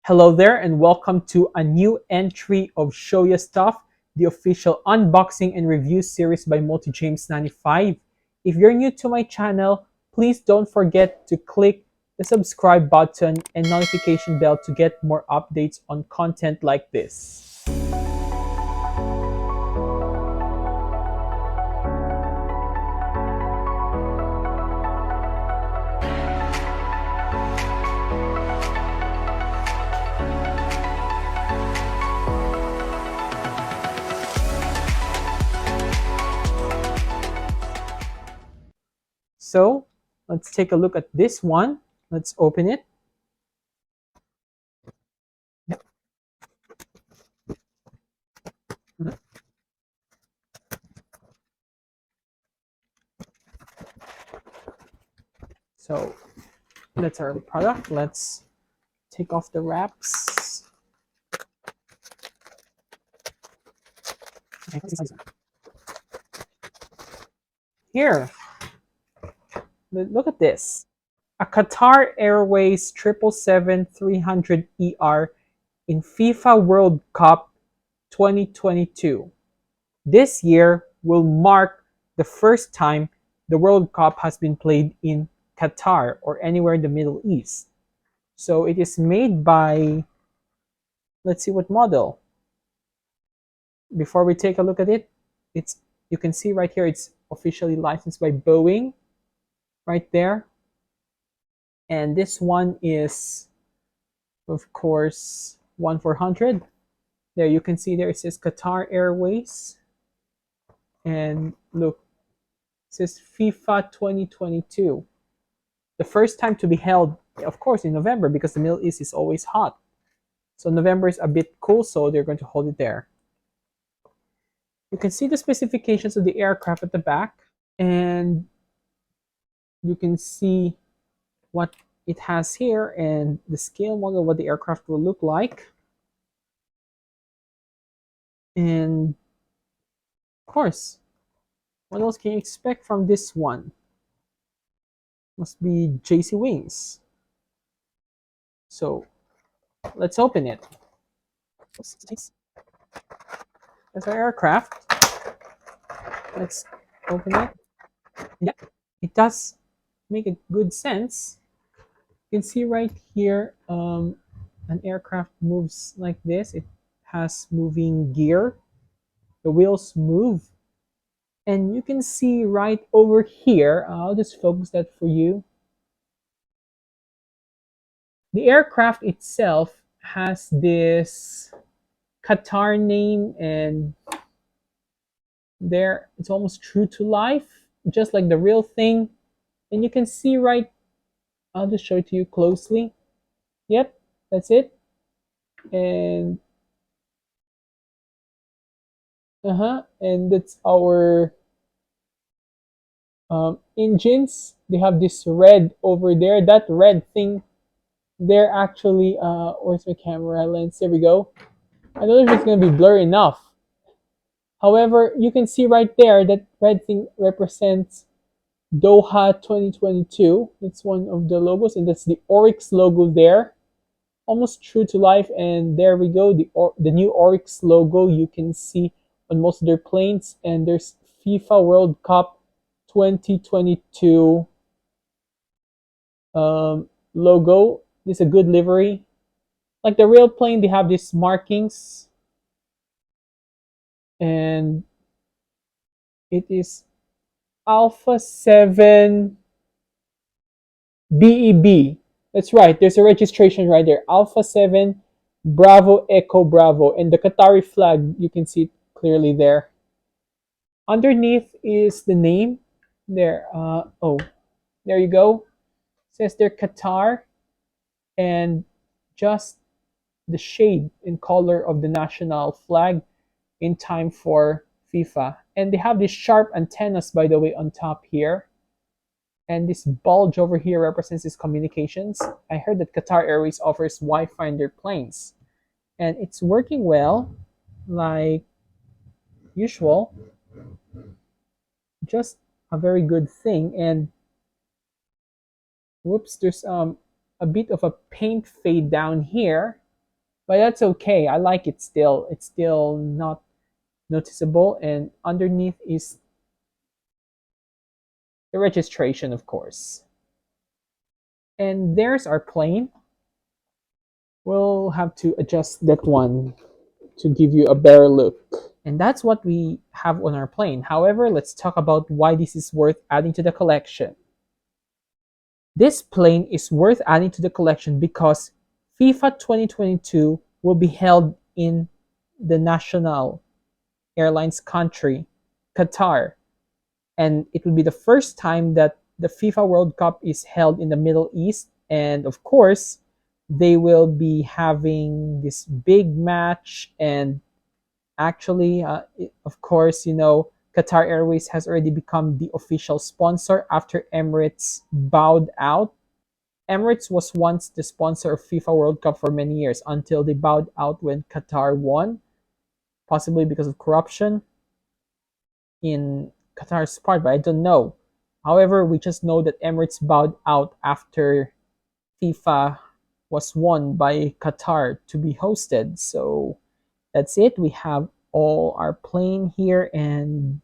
Hello there and welcome to a new entry of Show Ya Stuff, the official unboxing and review series by MultiJames95. If you're new to my channel, please don't forget to click the subscribe button and notification bell to get more updates on content like this. So let's take a look at this one. Let's open it. So that's our product. Let's take off the wraps. Here, look at this. A Qatar Airways 777-300ER in FIFA World Cup 2022. This year will mark the first time the World Cup has been played in Qatar or anywhere in the Middle East. So it is made by, let's see what model. Before we take a look at it, you can see right here it's officially licensed by Boeing right there. And this one is, of course, 1400. There you can see there it says Qatar Airways. And look, it says FIFA 2022. The first time to be held, of course, in November because the Middle East is always hot. So November is a bit cool, so they're going to hold it there. You can see the specifications of the aircraft at the back, and you can see what it has here and the scale model, what the aircraft will look like. And of course, what else can you expect from this one? Must be JC wings. So let's open it. That's our aircraft. Let's open it. Yeah, it does make a good sense. You can see right here, an aircraft moves like this. It has moving gear. The wheels move. And you can see right over here, I'll just focus that for you. The aircraft itself has this Qatar name, and there it's almost true to life, just like the real thing. And you can see right, I'll just show it to you closely. Yep, that's it. And and that's our engines. They have this red over there. That red thing, they're actually where's my camera lens? There we go. I don't know if it's gonna be blurry enough. However, you can see right there that red thing represents Doha 2022. That's one of the logos, and that's the Oryx logo there. Almost true to life, and there we go. The new Oryx logo you can see on most of their planes, and there's FIFA World Cup 2022 logo. This is a good livery. Like the real plane, they have these markings, and it is Alpha 7 BEB. That's right, there's a registration right there. Alpha 7 Bravo Echo Bravo. And the Qatari flag, you can see it clearly there. Underneath is the name. There, there you go. It says there Qatar, and just the shade and color of the national flag in time for FIFA. And they have these sharp antennas, by the way, on top here. And this bulge over here represents its communications. I heard that Qatar Airways offers Wi-Fi in their planes. And it's working well, like usual. Just a very good thing. And whoops, there's a bit of a paint fade down here. but that's okay. I like it still. It's still not noticeable, and underneath is the registration, of course. And there's our plane. We'll have to adjust that one to give you a better look. And that's what we have on our plane. However, let's talk about why this is worth adding to the collection. This plane is worth adding to the collection because FIFA 2022 will be held in the national airlines country, Qatar, and it will be the first time that the FIFA World Cup is held in the Middle East. And of course, they will be having this big match. And actually, of course, Qatar Airways has already become the official sponsor after Emirates bowed out. Emirates was once the sponsor of FIFA World Cup for many years until they bowed out when Qatar won, possibly because of corruption in Qatar's part, but I don't know. However, we just know that Emirates bowed out after FIFA was won by Qatar to be hosted. So that's it. We have all our plane here, and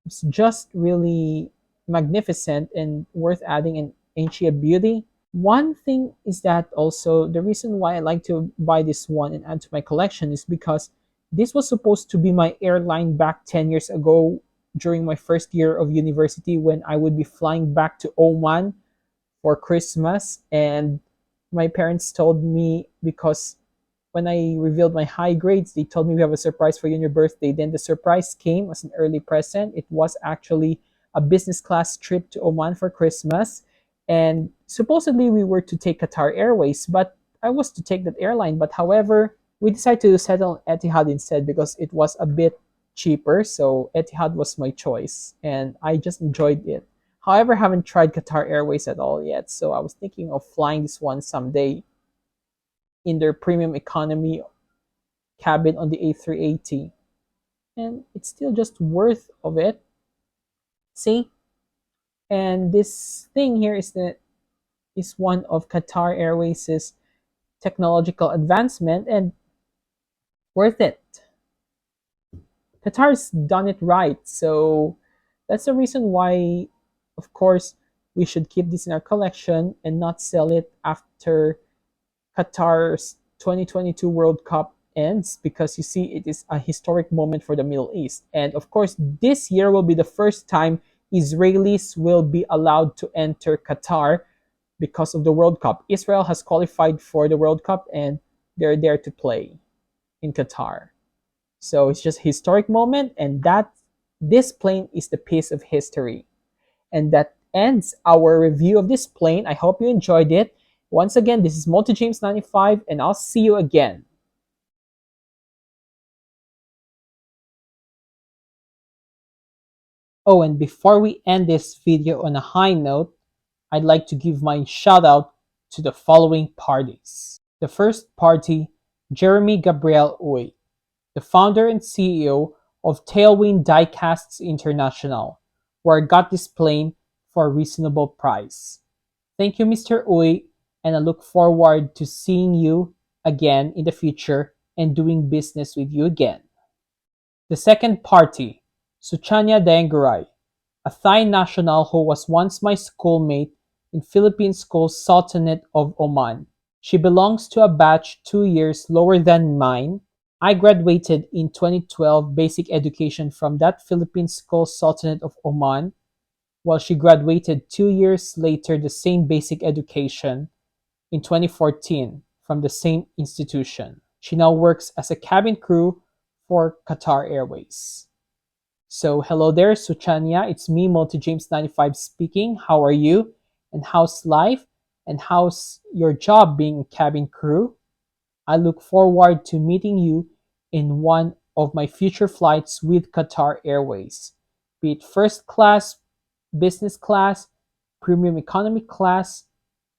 it's just really magnificent and worth adding an ancient beauty. One thing is that also the reason why I like to buy this one and add to my collection is because this was supposed to be my airline back 10 years ago during my first year of university when I would be flying back to Oman for Christmas. And my parents told me, because when I revealed my high grades, they told me we have a surprise for you on your birthday. Then the surprise came as an early present. It was actually a business class trip to Oman for Christmas. And supposedly we were to take Qatar Airways, but I was to take that airline. But however, we decided to settle on Etihad instead because it was a bit cheaper. So Etihad was my choice, and I just enjoyed it. However, I haven't tried Qatar Airways at all yet. So I was thinking of flying this one someday in their premium economy cabin on the A380, and it's still just worth of it. See, and this thing here is one of Qatar Airways's technological advancement, and worth it. Qatar's done it right, so that's the reason why, of course, we should keep this in our collection and not sell it after Qatar's 2022 World Cup ends, because you see, it is a historic moment for the Middle East. And of course, this year will be the first time Israelis will be allowed to enter Qatar because of the World Cup. Israel has qualified for the World Cup and they're there to play in Qatar. So it's just a historic moment, and that this plane is the piece of history. And that ends our review of this plane. I hope you enjoyed it. Once again, this is MultiJames95, and I'll see you again. Oh, and before we end this video on a high note, I'd like to give my shout out to the following parties. The first party, Jeremy Gabriel Uy, the founder and CEO of Tailwind Diecasts International, where I got this plane for a reasonable price. Thank you, Mr. Uy, and I look forward to seeing you again in the future and doing business with you again. The second party, Suchanya Dengurai, a Thai national who was once my schoolmate in Philippine School Sultanate of Oman. She belongs to a batch 2 years lower than mine. I graduated in 2012 basic education from that Philippine School Sultanate of Oman, while she graduated 2 years later the same basic education in 2014 from the same institution. She now works as a cabin crew for Qatar Airways. So hello there, Suchanya. It's me, MultiJames95 speaking. How are you? And how's life? And how's your job being a cabin crew? I look forward to meeting you in one of my future flights with Qatar Airways, be it first class, business class, premium economy class,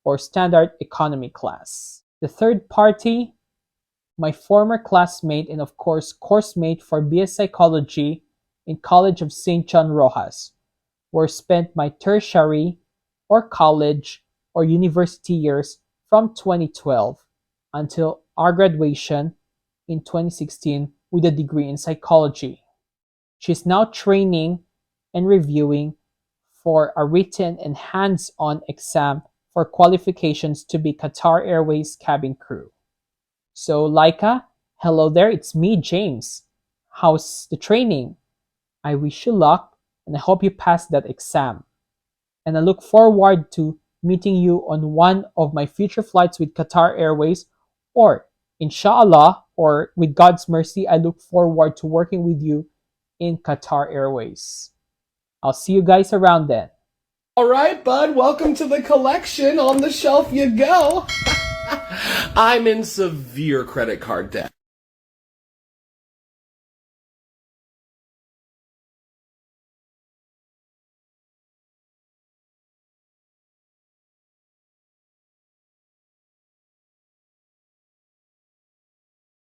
or standard economy class. The third party, my former classmate and of course course mate for BS Psychology in College of St. John Rojas, where I spent my tertiary or college or university years from 2012 until our graduation in 2016 with a degree in psychology. She's now training and reviewing for a written and hands-on exam for qualifications to be Qatar Airways cabin crew. So, Laika, hello there, it's me, James. How's the training? I wish you luck and I hope you pass that exam. And I look forward to meeting you on one of my future flights with Qatar Airways, or inshallah, or with God's mercy, I look forward to working with you in Qatar Airways. I'll see you guys around then. All right, bud, welcome to the collection. On the shelf you go. I'm in severe credit card debt.